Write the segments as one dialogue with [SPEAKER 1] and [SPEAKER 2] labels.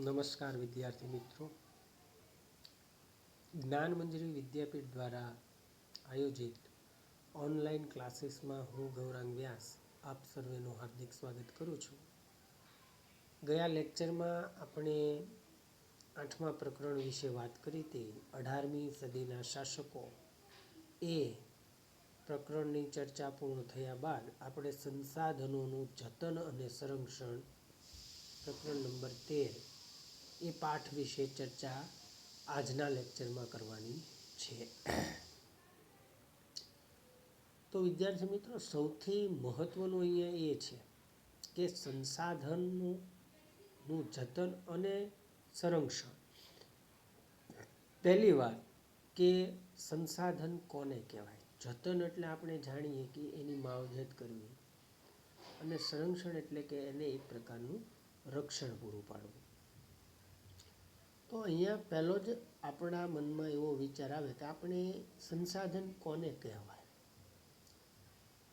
[SPEAKER 1] નમસ્કાર વિદ્યાર્થી મિત્રો, જ્ઞાનમંજરી વિદ્યાપીઠ દ્વારા આયોજિત ઓનલાઈન ક્લાસીસમાં હું ગૌરાંગ વ્યાસ આપ સર્વેનું હાર્દિક સ્વાગત કરું છું. ગયા લેક્ચરમાં આપણે 8મા પ્રકરણ વિશે વાત કરી હતી. 18મી સદીના શાસકો એ પ્રકરણની ચર્ચા પૂર્ણ થયા બાદ આપણે સંસાધનોનું જતન અને સંરક્ષણ પ્રકરણ નંબર 13 એ પાઠ વિશે ચર્ચા આજના લેક્ચરમાં કરવાની છે. તો વિદ્યાર્થી મિત્રો, સૌથી મહત્વનું અહીંયા એ છે કે સંસાધનનું જતન અને સંરક્ષણ. પહેલી વાત કે સંસાધન કોને કહેવાય. જતન એટલે આપણે જાણીએ કે એની માવજત કરવી, અને સંરક્ષણ એટલે કે એને એક પ્રકારનું રક્ષણ પૂરું પાડવું. તો અહીંયા પહેલો જ આપણા મનમાં એવો વિચાર આવે કે આપણે સંસાધન કોને કહેવાય,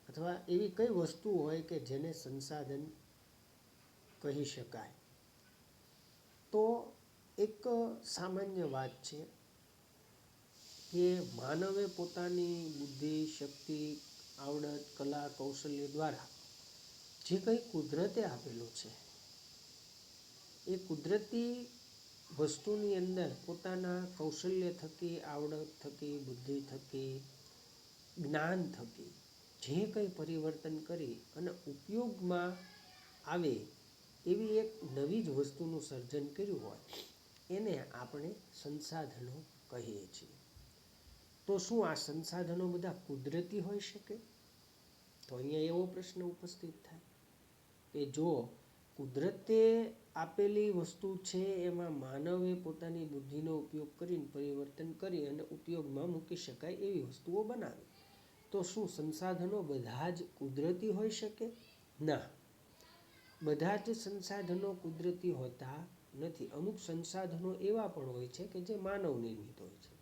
[SPEAKER 1] અથવા એવી કઈ વસ્તુ હોય કે જેને સંસાધન કહી શકાય. તો એક સામાન્ય વાત છે કે માનવે પોતાની બુદ્ધિ, શક્તિ, આવડત, કલા, કૌશલ્ય દ્વારા જે કંઈ કુદરતે આપેલું છે એ કુદરતી વસ્તુની અંદર પોતાના કૌશલ્ય થકી, આવડત થકી, બુદ્ધિ થકી, જ્ઞાન થકી જે કંઈ પરિવર્તન કરી અને ઉપયોગમાં આવે એવી એક નવી જ વસ્તુનું સર્જન કર્યું હોય એને આપણે સંસાધનો કહીએ છીએ. તો શું આ સંસાધનો બધા કુદરતી હોઈ શકે? તો અહીંયા એવો પ્રશ્ન ઉપસ્થિત થાય કે જો કુદરતે આપેલી વસ્તુ છે એમાં માનવે પોતાની બુદ્ધિનો ઉપયોગ કરીને પરિવર્તન કરી અને ઉપયોગમાં મૂકી શકાય એવી વસ્તુઓ બનાવી, તો શું સંસાધનો બધા જ કુદરતી હોઈ શકે? ના, બધા જ સંસાધનો કુદરતી હોતા નથી. અમુક સંસાધનો એવા પણ હોય છે કે જે માનવ નિર્મિત હોય છે.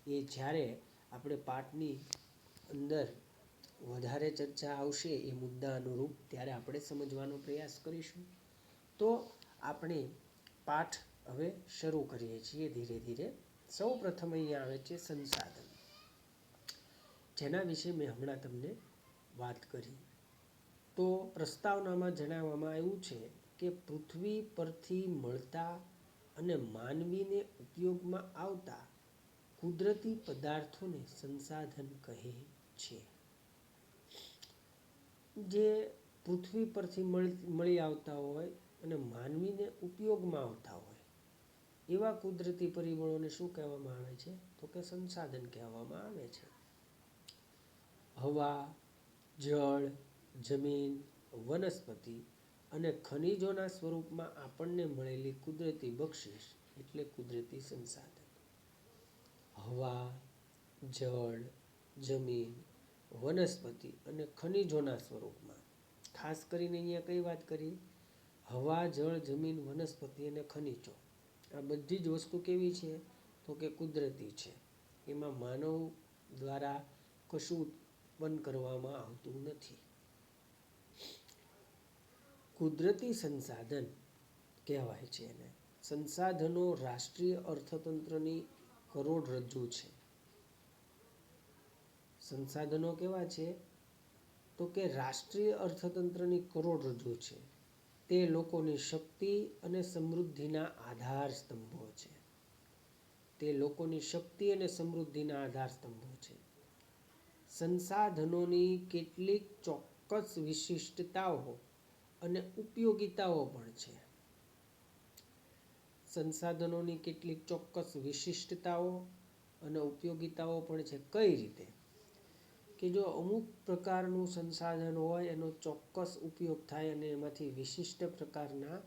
[SPEAKER 1] એ જ્યારે આપણે પાઠની અંદર વધારે ચર્ચા આવશે એ મુદ્દા અનુરૂપ ત્યારે આપણે સમજવાનો પ્રયાસ કરીશું. તો આપણે પાઠ હવે શરૂ કરીએ છીએ ધીરે ધીરે. સૌ પ્રથમ અહીંયા આવે છે સંસાધન, જેના વિશે મેં હમણાં તમને વાત કરી. તો પ્રસ્તાવનામાં જણાવવામાં આવ્યું છે કે પૃથ્વી પરથી મળતા અને માનવીને ઉપયોગમાં આવતા કુદરતી પદાર્થોને સંસાધન કહે છે. જે પૃથ્વી પરથી મળી આવતા હોય અને માનવીને ઉપયોગમાં આવતા હોય એવા કુદરતી પરિબળોને શું કહેવામાં આવે છે? તો કે સંસાધન કહેવામાં આવે છે. હવા, જળ, જમીન, વનસ્પતિ અને ખનિજોના સ્વરૂપમાં આપણને મળેલી કુદરતી બક્ષિસ એટલે કુદરતી સંસાધન. હવા, જળ, જમીન, વનસ્પતિ અને ખનિજોના સ્વરૂપમાં. ખાસ કરીને અહીંયા કઈ વાત કરી? હવા, જળ, જમીન, વનસ્પતિ અને ખનિજો. આ બધી જ વસ્તુ કેવી છે? તો કે કુદરતી છે. એમાં માનવ દ્વારા કશું ઉત્પન્ન કરવામાં આવતું નથી. કુદરતી સંસાધન કહેવાય છે એને. સંસાધનો રાષ્ટ્રીય અર્થતંત્રની કરોડરજ્જુ છે. સંસાધનો કેવા છે? તો કે રાષ્ટ્રીય અર્થતંત્રની કરોડરજ્જુ છે. તે લોકોની શક્તિ અને સમૃદ્ધિના આધાર સ્તંભો છે. તે લોકોની શક્તિ અને સમૃદ્ધિના આધાર સ્તંભો છે. સંસાધનોની કેટલીક ચોક્કસ વિશિષ્ટતાઓ અને ઉપયોગિતાઓ પણ છે. સંસાધનોની કેટલીક ચોક્કસ વિશિષ્ટતાઓ અને ઉપયોગિતાઓ પણ છે. કઈ રીતે? કે જો અમુક પ્રકારનું સંસાધન હોય એનો ચોક્કસ ઉપયોગ થાય અને એમાંથી વિશિષ્ટ પ્રકારના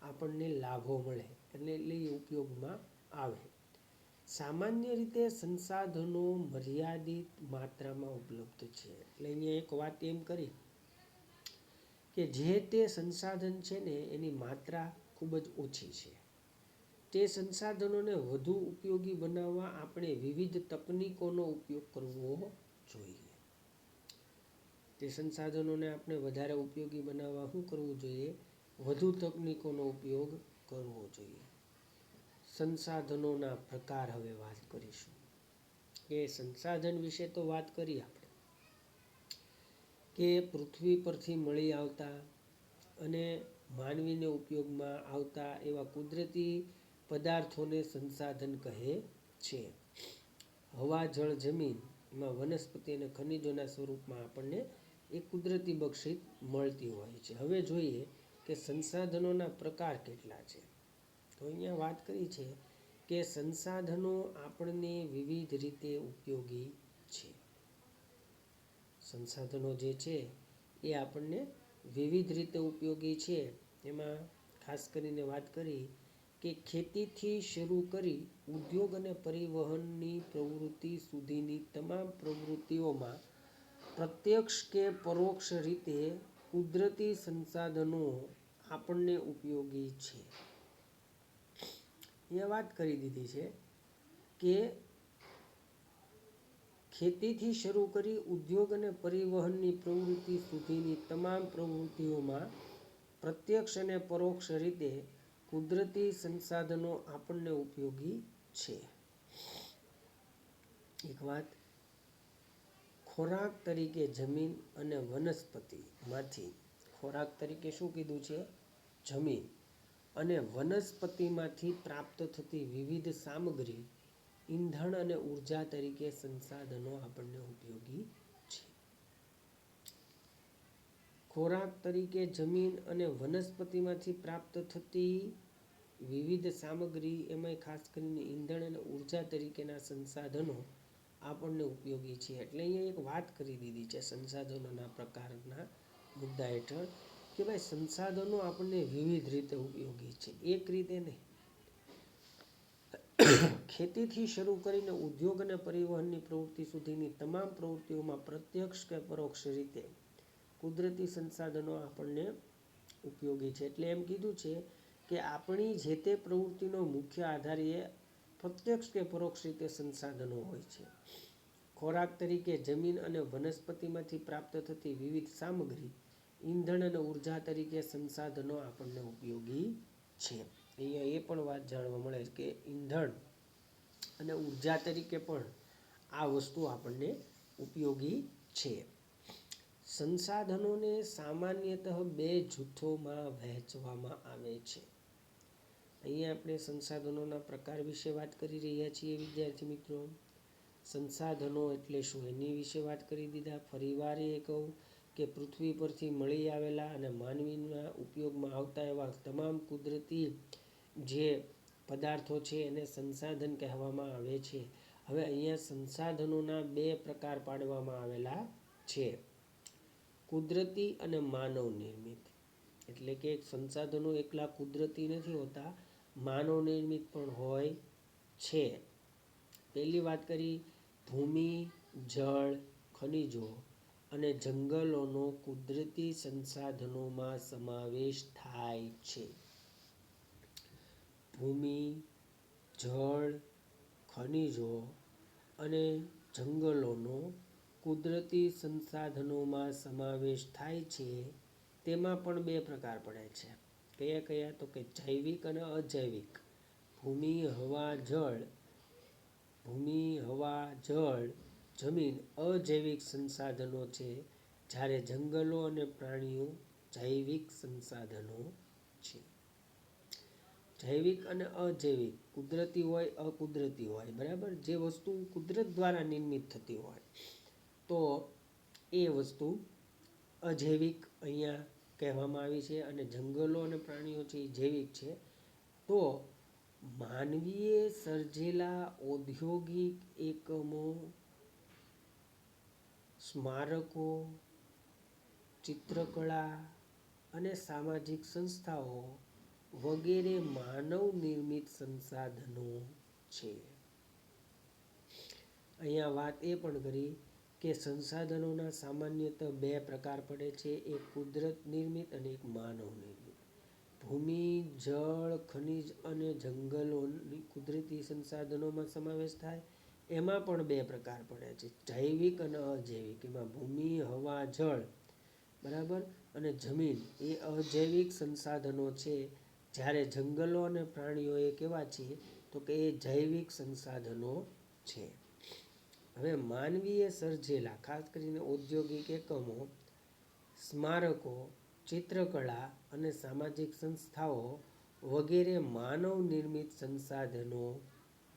[SPEAKER 1] આપણને લાભો મળે એટલે એ ઉપયોગમાં આવે. સામાન્ય રીતે સંસાધનો મર્યાદિત માત્રામાં ઉપલબ્ધ છે. એટલે અહીંયા એક વાત એમ કરી કે જે તે સંસાધન છે ને એની માત્રા ખૂબ જ ઓછી છે. તે સંસાધનોને વધુ ઉપયોગી બનાવવા આપણે વિવિધ તકનીકોનો ઉપયોગ કરવો જોઈએ. તે સંસાધનોને આપણે વધારે ઉપયોગી બનાવવા શું કરવું જોઈએ? વધુ તકનીકોનો ઉપયોગ કરવો જોઈએ. સંસાધનોના પ્રકાર હવે વાત કરીશું. કે સંસાધન વિશે તો વાત કરી આપણે કે પૃથ્વી પરથી મળી આવતા અને માનવીને ઉપયોગમાં આવતા એવા કુદરતી પદાર્થોને સંસાધન કહે છે. હવા, જળ, જમીન એમાં વનસ્પતિ અને ખનિજોના સ્વરૂપમાં આપણને એ કુદરતી બક્ષિત મળતી હોય છે. હવે જોઈએ કે સંસાધનોના પ્રકાર કેટલા છે. તો અહીંયા વાત કરી છે કે સંસાધનો આપણને વિવિધ રીતે ઉપયોગી છે. સંસાધનો જે છે એ આપણને વિવિધ રીતે ઉપયોગી છે. એમાં ખાસ કરીને વાત કરી કે ખેતીથી શરૂ કરી ઉદ્યોગ અને પરિવહનની પ્રવૃત્તિ સુધીની તમામ પ્રવૃત્તિઓમાં પ્રત્યક્ષ કે પરોક્ષ રીતે કુદરતી સંસાધનો આપણને ઉપયોગી છે. એ વાત કરી દીધી છે કે ખેતીથી શરૂ કરી ઉદ્યોગ અને પરિવહનની પ્રવૃત્તિ સુધીની તમામ પ્રવૃત્તિઓમાં પ્રત્યક્ષ અને પરોક્ષ રીતે કુદરતી સંસાધનો આપણને ઉપયોગી છે. એક વાત, ખોરાક તરીકે જમીન અને વનસ્પતિમાંથી, ખોરાક તરીકે શું કીધું છે? જમીન અને વનસ્પતિમાંથી પ્રાપ્ત થતી વિવિધ સામગ્રી, ઈંધણ અને ઉર્જા તરીકે સંસાધનો આપણને ઉપયોગી છે. ખોરાક તરીકે જમીન અને વનસ્પતિમાંથી પ્રાપ્ત થતી વિવિધ સામગ્રી, એમાં ખાસ કરીને ઈંધણ અને ઉર્જા તરીકેના સંસાધનો આપણને ઉપયોગી છે. એટલે અહીંયા એક વાત કરી દીધી છે સંસાધનોના પ્રકારના મુદ્દા હેઠળ કે ભાઈ સંસાધનો આપણને વિવિધ રીતે ઉપયોગી છે. એક રીતે નહીં. ખેતીથી શરૂ કરીને ઉદ્યોગ અને પરિવહનની પ્રવૃત્તિ સુધીની તમામ પ્રવૃત્તિઓમાં પ્રત્યક્ષ કે પરોક્ષ રીતે કુદરતી સંસાધનો આપણને ઉપયોગી છે. એટલે એમ કીધું છે કે આપણી જે તે પ્રવૃત્તિનો મુખ્ય આધાર એ પ્રત્યક્ષ કે પરોક્ષ રીતે સંસાધનો હોય છે. ખોરાક તરીકે જમીન અને વનસ્પતિમાંથી પ્રાપ્ત થતી વિવિધ સામગ્રી, ઈંધણ અને ઉર્જા તરીકે સંસાધનો આપણને ઉપયોગી છે. અહીંયા એ પણ વાત જાણવા મળે છે કે ઈંધણ અને ઉર્જા તરીકે પણ આ વસ્તુ આપણને ઉપયોગી છે. સંસાધનોને સામાન્યતઃ બે જૂથોમાં વહેંચવામાં આવે છે. અહીંયા આપણે સંસાધનોના પ્રકાર વિશે વાત કરી રહ્યા છીએ વિદ્યાર્થી મિત્રો. સંસાધનો એટલે શું એની વિશે વાત કરી દીધા. ફરીવાર એ કહું કે પૃથ્વી પરથી મળી આવેલા અને માનવીના ઉપયોગમાં આવતા એવા તમામ કુદરતી જે પદાર્થો છે એને સંસાધન કહેવામાં આવે છે. હવે અહીંયા સંસાધનોના બે પ્રકાર પાડવામાં આવેલા છે, કુદરતી અને માનવ નિર્મિત. એટલે કે સંસાધનો એકલા કુદરતી નથી હોતા, માનવ નિર્મિત પણ હોય છે. પહેલી વાત કરી ભૂમિ, જળ, ખનિજો અને જંગલોનો કુદરતી સંસાધનોમાં સમાવેશ થાય છે. ભૂમિ, જળ, ખનિજો અને જંગલોનો કુદરતી સંસાધનોમાં સમાવેશ થાય છે. તેમાં પણ બે પ્રકાર પડે છે. કયા કયા? તો કે જૈવિક અને અજૈવિક. ભૂમિ, હવા, જળ, જમીન અજૈવિક સંસાધનો છે, જ્યારે જંગલો અને પ્રાણીઓ જૈવિક સંસાધનો છે. જૈવિક અને અજૈવિક, કુદરતી હોય, અકુદરતી હોય. બરાબર? જે વસ્તુ કુદરત દ્વારા નિર્મિત થતી હોય તો એ વસ્તુ અજૈવિક અહીંયા કહેવામાં આવી છે, અને જંગલો અને પ્રાણીઓ છે એ જૈવિક છે. તો માનવીએ સર્જેલા ઔદ્યોગિક એકમો, સ્મારકો, ચિત્રકળા અને સામાજિક સંસ્થાઓ વગેરે માનવ નિર્મિત સંસાધનો છે. અહીંયા વાત એ પણ કરી કે સંસાધનોના સામાન્યતઃ બે પ્રકાર પડે છે, એક કુદરત નિર્મિત અને એક માનવ નિર્મિત. ભૂમિ, જળ, ખનિજ અને જંગલોની કુદરતી સંસાધનોમાં સમાવેશ થાય. એમાં પણ બે પ્રકાર પડે છે, જૈવિક અને અજૈવિક. એમાં ભૂમિ, હવા, જળ, બરાબર, અને જમીન એ અજૈવિક સંસાધનો છે, જ્યારે જંગલો અને પ્રાણીઓ એ કેવા છે તો કે એ જૈવિક સંસાધનો છે. હવે માનવીએ સર્જેલા ખાસ કરીને ઔદ્યોગિક એકમો, સ્મારકો, ચિત્રકળા અને સામાજિક સંસ્થાઓ વગેરે માનવ નિર્મિત સંસાધનો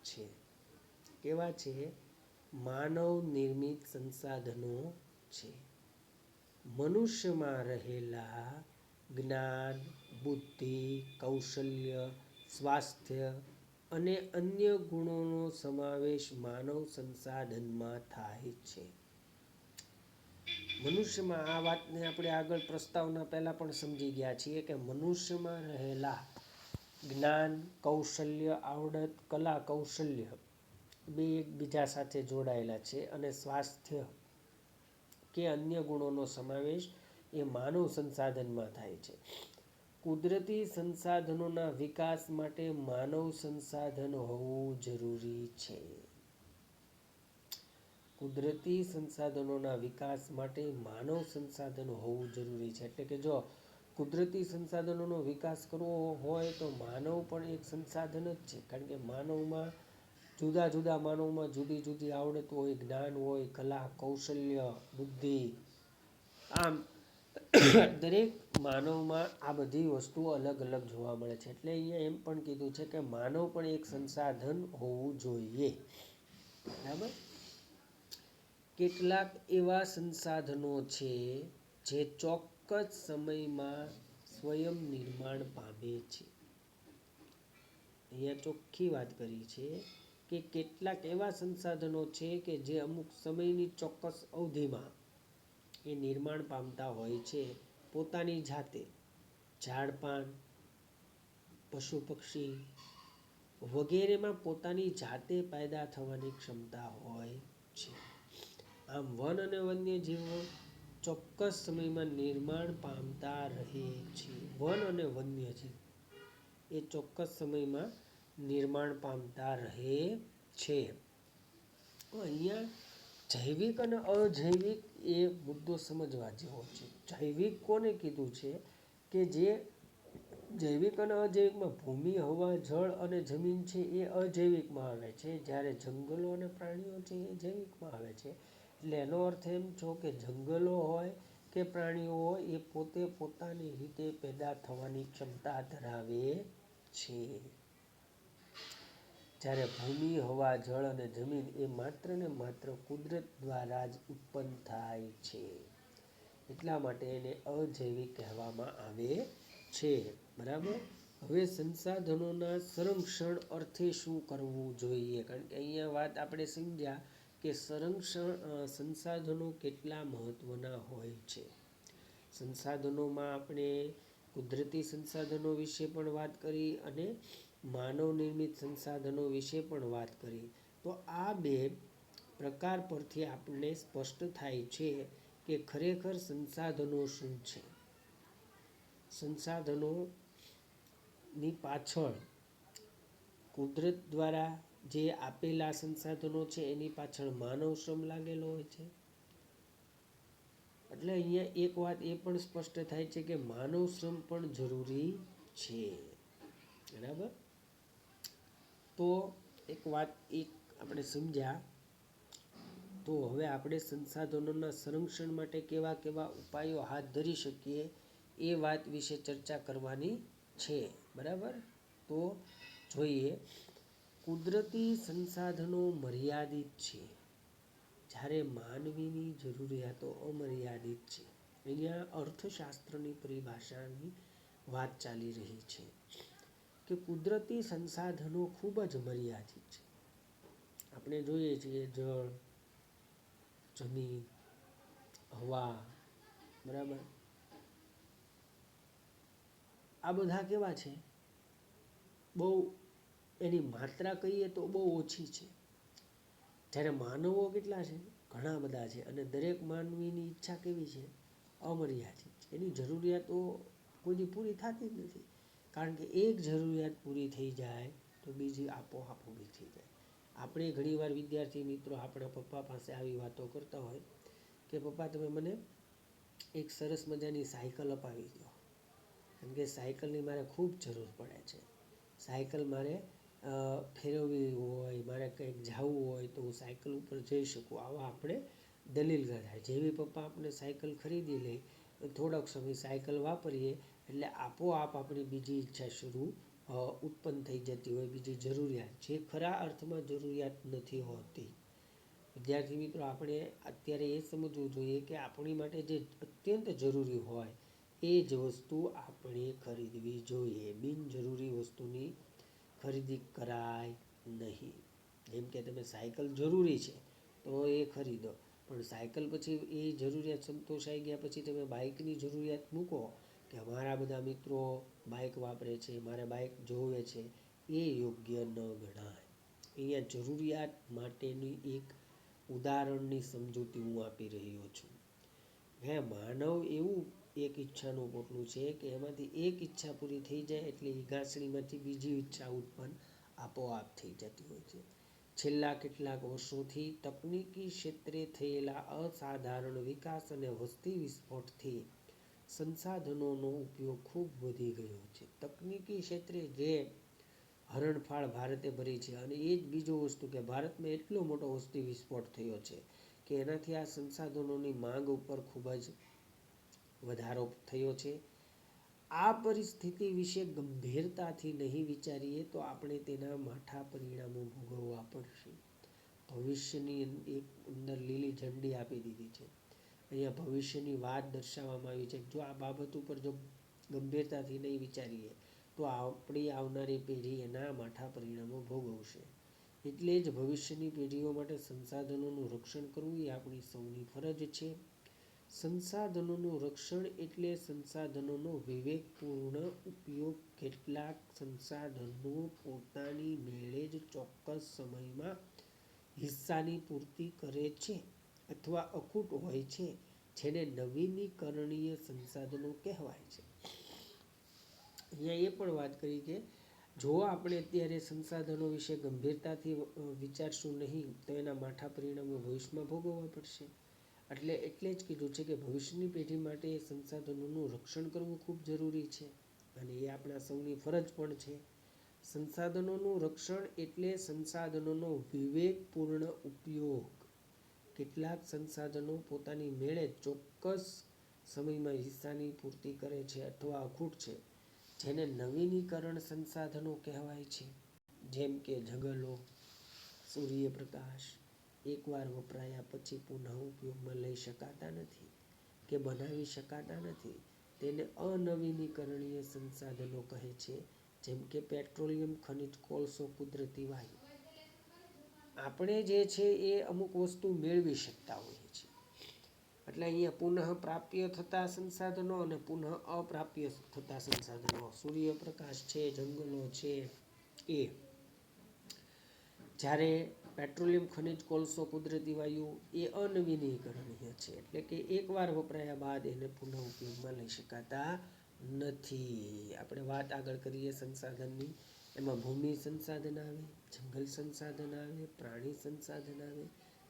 [SPEAKER 1] છે. કેવા છે? માનવ નિર્મિત સંસાધનો છે. મનુષ્યમાં રહેલા જ્ઞાન, બુદ્ધિ, કૌશલ્ય, સ્વાસ્થ્ય અને અન્ય ગુણોનો સમાવેશ માનવ સંસાધનમાં થાય છે. મનુષ્યમાં, આ વાતને આપણે આગળ પ્રસ્તાવના પહેલા પણ સમજી ગયા છીએ કે મનુષ્યમાં રહેલા જ્ઞાન, કૌશલ્ય, આવડત, કલા, કૌશલ્ય બે એકબીજા સાથે જોડાયેલા છે અને સ્વાસ્થ્ય કે અન્ય ગુણોનો સમાવેશ એ માનવ સંસાધનમાં થાય છે. કુદરતી સંસાધનોના વિકાસ માટે માનવ સંસાધન હોવું જરૂરી છે. કુદરતી સંસાધનોના વિકાસ માટે માનવ સંસાધન હોવું જરૂરી છે. એટલે કે જો કુદરતી સંસાધનોનો વિકાસ કરવો હોય તો માનવ પણ એક સંસાધન જ છે. કારણ કે માનવમાં જુદી જુદી આવડત હોય, જ્ઞાન હોય, કલા, કૌશલ્ય, બુદ્ધિ, આમ દરેક માનવમાં આ બધી વસ્તુઓ અલગ અલગ જોવા મળે છે. એટલે અહીંયા એમ પણ કીધું છે કે માનવ પણ એક સંસાધન હોવું જોઈએ. બરાબર. કેટલાક એવા સંસાધનો છે જે ચોક્કસ સમયમાં સ્વયં નિર્માણ પામે છે. અહીંયા ચોખ્ખી વાત કરી છે કે કેટલાક એવા સંસાધનો છે કે જે અમુક સમયની ચોક્કસ અવધિમાં એ નિર્માણ પામતા હોય છે પોતાની જાતે. ઝાડ પાન, પશુ પક્ષી વગેરેમાં પોતાની જાતે પેદા થવાની ક્ષમતા હોય છે. આમ વન અને વન્યજીવો ચોક્કસ સમયમાં નિર્માણ પામતા રહે છે. વન અને વન્યજીવ એ ચોક્કસ સમયમાં નિર્માણ પામતા રહે છે. અહીંયા જૈવિક અને અજૈવિક એ મુદ્દો સમજવા જેવો છે. જૈવિક કોને કીધું છે કે જે જૈવિક અને અજૈવિકમાં ભૂમિ, હવા, જળ અને જમીન છે એ અજૈવિકમાં આવે છે, જ્યારે જંગલો અને પ્રાણીઓ છે એ જૈવિકમાં આવે છે. એટલે એનો અર્થ એમ છો કે જંગલો હોય કે પ્રાણીઓ હોય એ પોતે પોતાની રીતે પેદા થવાની ક્ષમતા ધરાવે છે. જ્યારે ભૂમિ, હવા, જળ અને જમીન એ માત્ર ને માત્ર કુદરત દ્વારા જ ઉત્પન્ન થાય છે. એટલા માટે એને અજૈવિક કહેવામાં આવે છે. બરાબર. હવે સંસાધનોના સંરક્ષણ અર્થે શું કરવું જોઈએ? કારણ કે અહીંયા વાત આપણે સમજ્યા કે સંસાધનો કેટલા મહત્વના હોય છે. સંસાધનોમાં આપણે કુદરતી સંસાધનો વિશે પણ વાત કરી અને માનવ નિર્મિત સંસાધનો વિશે પણ વાત કરી. તો આ બે પ્રકાર પરથી આપણને સ્પષ્ટ થાય છે કે ખરેખર સંસાધનો શું છે. સંસાધનોની પાછળ કુદરત દ્વારા જે આપેલા સંસાધનો છે એની પાછળ માનવ શ્રમ લાગેલો હોય છે. એટલે અહીંયા એક વાત એ પણ સ્પષ્ટ થાય છે કે માનવ શ્રમ પણ જરૂરી છે. બરાબર. તો એક વાત આપણે સમજ્યા. તો હવે આપણે સંસાધનોના સંરક્ષણ માટે કેવા કેવા ઉપાયો હાથ ધરી શકીએ એ વાત વિશે ચર્ચા કરવાની છે. બરાબર. તો જોઈએ. કુદરતી સંસાધનો મર્યાદિત છે, જ્યારે માનવીની જરૂરિયાતો અમર્યાદિત છે. અહીંયા અર્થશાસ્ત્રની પરિભાષાની વાત ચાલી રહી છે કે કુદરતી સંસાધનો ખૂબ જ મર્યાદિત છે. આપણે જોઈએ છીએ જળ, જમીન, હવા, બરાબર, આ બધા કેવા છે? બહુ એની માત્રા કહીએ તો બહુ ઓછી છે. જ્યારે માનવો કેટલા છે? ઘણા બધા છે. અને દરેક માનવીની ઈચ્છા કેવી છે? અમર્યાદિત છે. એની જરૂરિયાતો કોઈ પૂરી થતી જ નથી. કારણ કે એક જરૂરિયાત પૂરી થઈ જાય તો બીજી આપોઆપ ઊભી થઈ જાય. આપણે ઘણીવાર વિદ્યાર્થી મિત્રો આપણા પપ્પા પાસે આવી વાતો કરતા હોય કે પપ્પા તમે મને એક સરસ મજાની સાયકલ અપાવી દો. કારણ કે સાયકલની મારે ખૂબ જરૂર પડે છે. સાયકલ મારે ફેરવવી હોય, મારે કંઈક જવું હોય તો હું સાયકલ ઉપર જઈ શકું. આવા આપણે દલીલ થાય. જેવી પપ્પા આપણે સાયકલ ખરીદી લે, થોડોક સમય સાયકલ વાપરીએ એટલે આપોઆપ આપણી બીજી ઈચ્છા ઉત્પન્ન થઈ જતી હોય, બીજી જરૂરિયાત, જે ખરા અર્થમાં જરૂરિયાત નથી હોતી. વિદ્યાર્થી મિત્રો, આપણે અત્યારે એ સમજવું જોઈએ કે આપણી માટે જે અત્યંત જરૂરી હોય એ જ વસ્તુ આપણે ખરીદવી જોઈએ. બિનજરૂરી વસ્તુની ખરીદી કરાય નહીં. જેમ કે તમે સાયકલ જરૂરી છે તો એ ખરીદો, પણ સાયકલ પછી એ જરૂરિયાત સંતોષાઈ ગયા પછી તમે બાઇકની જરૂરિયાત મૂકો કે મારા બધા મિત્રો બાઇક વાપરે છે, મારે બાઇક જોવે છે, એ યોગ્ય ન ગણાય. અહીંયા જરૂરિયાત માટેની એક ઉદાહરણની સમજૂતી હું આપી રહ્યો છું. માનવ એવું એક ઈચ્છાનું પોટલું છે કે એમાંથી એક ઈચ્છા પૂરી થઈ જાય એટલે એ ઘાસણીમાંથી બીજી ઈચ્છા ઉત્પન્ન આપોઆપ થઈ જતી હોય છે. છેલ્લા કેટલાક વર્ષોથી તકનીકી ક્ષેત્રે થયેલા અસાધારણ વિકાસ અને વસ્તી વિસ્ફોટથી સંસાધનોનો ઉપયોગ ખૂબ વધી ગયો છે. તકનીકી ક્ષેત્રે જે હરણફાળ ભારતે ભરી છે, અને એ જ બીજું વસ્તુ કે ભારતમાં એટલો મોટો વસ્તી વિસ્ફોટ થયો છે કે એનાથી આ સંસાધનોની માંગ ઉપર ખૂબ જ વધારો થયો છે. આ પરિસ્થિતિ વિશે ગંભીરતાથી નહીં વિચારીએ તો આપણે તેના માઠા પરિણામો ભોગવવા પડશે. ભવિષ્યની એક અંદર લીલી ઝંડી આપી દીધી છે. અહીંયા ભવિષ્યની વાત દર્શાવવામાં આવી છે. જો આ બાબત ઉપર જો ગંભીરતાથી નહીં વિચારીએ તો આપણી આવનારી પેઢી એના માઠા પરિણામો ભોગવશે. એટલે જ ભવિષ્યની પેઢીઓ માટે સંસાધનોનું રક્ષણ કરવું એ આપણી સૌની ફરજ છે. સંસાધનોનું રક્ષણ એટલે સંસાધનોનો વિવેકપૂર્ણ ઉપયોગ. કેટલાક સંસાધનો પોતાની મેળે જ ચોક્કસ સમયમાં હિસ્સાની પૂર્તિ કરે છે અથવા અખૂટ હોય છે, જેને નવીનીકરણીય સંસાધનો કહેવાય છે. અહીંયા એ પણ વાત કરી કે જો આપણે અત્યારે સંસાધનો વિશે ગંભીરતાથી વિચારશું નહીં તો એના માઠા પરિણામો ભવિષ્યમાં ભોગવવા પડશે. એટલે જ કીધું છે કે ભવિષ્યની પેઢી માટે સંસાધનોનું રક્ષણ કરવું ખૂબ જરૂરી છે, અને એ આપણા સૌની ફરજ પણ છે. સંસાધનોનું રક્ષણ એટલે સંસાધનોનો વિવેકપૂર્ણ ઉપયોગ. કેટલાક સંસાધનો પોતાની મેળે ચોક્કસ સમયમાં હિસ્સાની પૂર્તિ કરે છે અથવા અખૂટ છે, જેને નવીનીકરણ સંસાધનો કહેવાય છે. જેમ કે જંગલો, સૂર્યપ્રકાશ એકવાર વપરાયા પછી પુનઃ ઉપયોગમાં લઈ શકાતા નથી કે બનાવી શકાતા નથી. તેને અનવીનીકરણીય સંસાધનો કહે છે. જેમ કે પેટ્રોલિયમ, ખનિજ, કોલસો, કુદરતી વાયુ. આપણે જે છે એ અમુક વસ્તુ મેળવી શકતા હોઈએ છીએ. એટલે અહીંયા પુનઃ પ્રાપ્ય થતા સંસાધનો અને પુનઃ અપ્રાપ્ય થતા સંસાધનો, સૂર્યપ્રકાશ છે, જંગલો છે, એ જ્યારે પેટ્રોલિયમ, ખનિજ, કોલસો, કુદરતી વાયુ એ અનવીનીકરણીય છે. એટલે કે એકવાર વપરાયા બાદ એને પુનઃ ઉપયોગમાં લઈ શકાતા નથી. આપણે વાત આગળ કરીએ સંસાધનની. એમાં ભૂમિ સંસાધન આવે, જંગલ સંસાધન આવે, પ્રાણી સંસાધન આવે,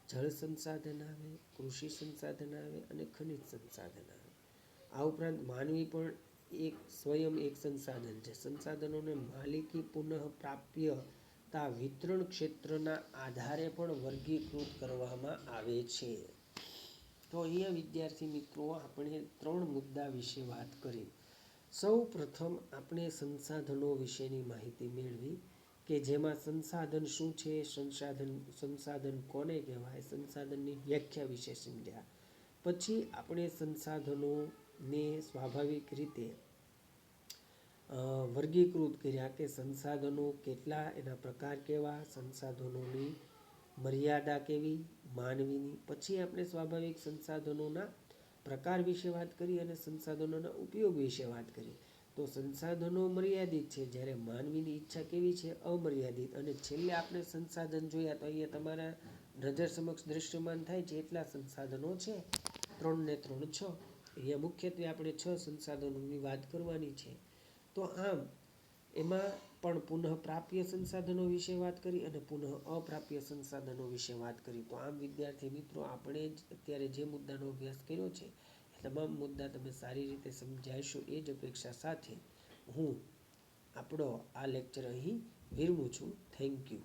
[SPEAKER 1] જળ સંસાધન આવે, કૃષિ સંસાધન આવે અને ખનિજ સંસાધન આવે. આ ઉપરાંત માનવી પણ સ્વયં એક સંસાધન છે. સંસાધનોને માલિકી, પુનઃ પ્રાપ્યતા, વિતરણ ક્ષેત્રના આધારે પણ વર્ગીકૃત કરવામાં આવે છે. તો અહીંયા વિદ્યાર્થી મિત્રો આપણે 3 મુદ્દા વિશે વાત કરી. સૌ પ્રથમ આપણે સંસાધનો વિશેની માહિતી મેળવી કે જેમાં સંસાધન શું છે, સંસાધન કોને કહેવાય, સંસાધનની વ્યાખ્યા વિશે સમજ્યા. પછી આપણે સંસાધનોને સ્વાભાવિક રીતે વર્ગીકૃત કર્યા કે સંસાધનો કેટલા, એના પ્રકાર કેવા, સંસાધનોની મર્યાદા કેવી માનવીની. પછી આપણે સ્વાભાવિક સંસાધનોના પ્રકાર વિશે વાત કરી અને સંસાધનોના ઉપયોગ વિશે વાત કરી. તો સંસાધનો મર્યાદિત છે, જ્યારે માનવીની ઈચ્છા કેવી છે, અમર્યાદિત. અને છેલ્લે આપણે સંસાધન જોયા તો અહીંયા તમારા નજર સમક્ષ દ્રશ્યમાન થાય છે એટલા સંસાધનો છે, 3 ને 3 6. અહીંયા મુખ્યત્વે આપણે 6 સંસાધનોની વાત કરવાની છે. તો આમ એમાં પણ પુનઃ પ્રાપ્ય સંસાધનો વિશે વાત કરી અને પુનઃ અપ્રાપ્ય સંસાધનો વિશે વાત કરી. તો આમ વિદ્યાર્થી મિત્રો આપણે અત્યારે જે મુદ્દાનો અભ્યાસ કર્યો છે તમામ મુદ્દા તમે સારી રીતે સમજાશો એ જ અપેક્ષા સાથે હું આપણો આ લેક્ચર અહીં વિરમું છું. Thank you.